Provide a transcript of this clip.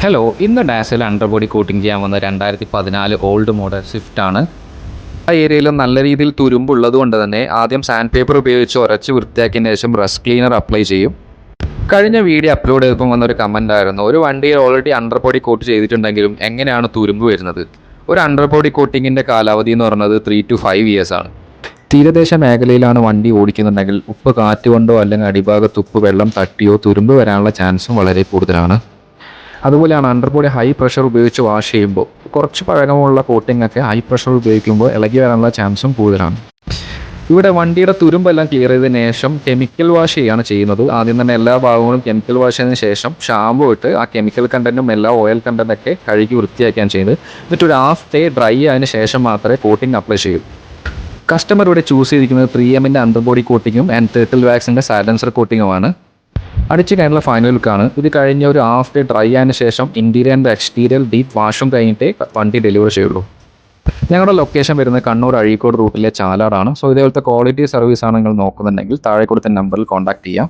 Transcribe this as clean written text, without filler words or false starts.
Hello, ഇന്ന് ഡാസിൽ underbody coating ചെയ്യാൻ വന്ന 2014 ഓൾഡ് മോഡൽ സ്വിഫ്റ്റ് ആണ്. ആ ഏരിയയിലും നല്ല രീതിയിൽ തുരുമ്പുള്ളത് കൊണ്ട് തന്നെ ആദ്യം സാൻഡ് പേപ്പർ ഉപയോഗിച്ച് ഉരച്ച് വൃത്തിയാക്കിയതിന് ശേഷം റസ്റ്റ് ക്ലീനർ അപ്ലൈ ചെയ്യും. കഴിഞ്ഞ വീഡിയോ അപ്ലോഡ് ചെയ്തപ്പോൾ വന്നൊരു കമൻ്റ് ആയിരുന്നു, ഒരു വണ്ടിയിൽ ഓൾറെഡി അണ്ടർബോഡി കോട്ട് ചെയ്തിട്ടുണ്ടെങ്കിലും എങ്ങനെയാണ് തുരുമ്പ് വരുന്നത്? ഒരു അണ്ടർബോഡി കോട്ടിങ്ങിൻ്റെ കാലാവധി എന്ന് പറയുന്നത് 3 to 5 years ആണ്. തീരദേശ മേഖലയിലാണ് വണ്ടി ഓടിക്കുന്നുണ്ടെങ്കിൽ ഉപ്പ് കാറ്റ് കൊണ്ടോ അല്ലെങ്കിൽ അടിഭാഗത്ത് ഉപ്പ് വെള്ളം തട്ടിയോ തുരുമ്പ് വരാനുള്ള ചാൻസും വളരെ കൂടുതലാണ്. അതുപോലെയാണ് അണ്ടർബോഡി ഹൈ പ്രഷർ ഉപയോഗിച്ച് വാഷ് ചെയ്യുമ്പോൾ കുറച്ച് പഴക്കമുള്ള കോട്ടിംഗ് ഒക്കെ ഹൈ പ്രഷർ ഉപയോഗിക്കുമ്പോൾ ഇളകി വരാനുള്ള ചാൻസും കൂടുതലാണ്. ഇവിടെ വണ്ടിയുടെ തുരുമ്പെല്ലാം ക്ലിയർ ചെയ്തതിന് ശേഷം കെമിക്കൽ വാഷ് ചെയ്യുകയാണ് ചെയ്യുന്നത്. ആദ്യം തന്നെ എല്ലാ ഭാഗങ്ങളും കെമിക്കൽ വാഷ് ചെയ്തതിന് ശേഷം ഷാമ്പു ഇട്ട് ആ കെമിക്കൽ കണ്ടന്റും എല്ലാ ഓയിൽ കണ്ടന്റൊക്കെ കഴുകി വൃത്തിയാക്കുകയാണ് ചെയ്യുന്നത്. എന്നിട്ട് ഒരു ഹാഫ് ഡേ ഡ്രൈ ആയതിനു ശേഷം മാത്രമേ കോട്ടിംഗ് അപ്ലൈ ചെയ്യൂ. കസ്റ്റമർ ഇവിടെ ചൂസ് ചെയ്തിരിക്കുന്നത് 3Mൻ്റെ അണ്ടർബോഡി കോട്ടിങ്ങും ആൻഡ് ടേർട്ടിൽ വാക്സിൻ്റെ സൈലൻസർ കോട്ടിങ്ങുമാണ്. അടിച്ച് കഴിഞ്ഞുള്ള ഫൈനൽ ലുക്കാണ്. ഇത് കഴിഞ്ഞ ഒരു ഹാഫ് ഡേ ഡ്രൈ ആയതിനു ശേഷം ഇൻറ്റീരിയർ ആൻഡ് എക്സ്റ്റീരിയർ ഡീപ്പ് വാഷും കഴിഞ്ഞിട്ടേ വണ്ടി ഡെലിവർ ചെയ്യുള്ളൂ. ഞങ്ങളുടെ ലൊക്കേഷൻ വരുന്നത് കണ്ണൂർ അഴീക്കോട് റൂട്ടിലെ ചാലാടാണ്. സോ ഇതേപോലത്തെ ക്വാളിറ്റി സർവീസാണ് നിങ്ങൾ നോക്കുന്നുണ്ടെങ്കിൽ താഴെ കൊടുത്ത നമ്പറിൽ കോൺടാക്ട് ചെയ്യാം.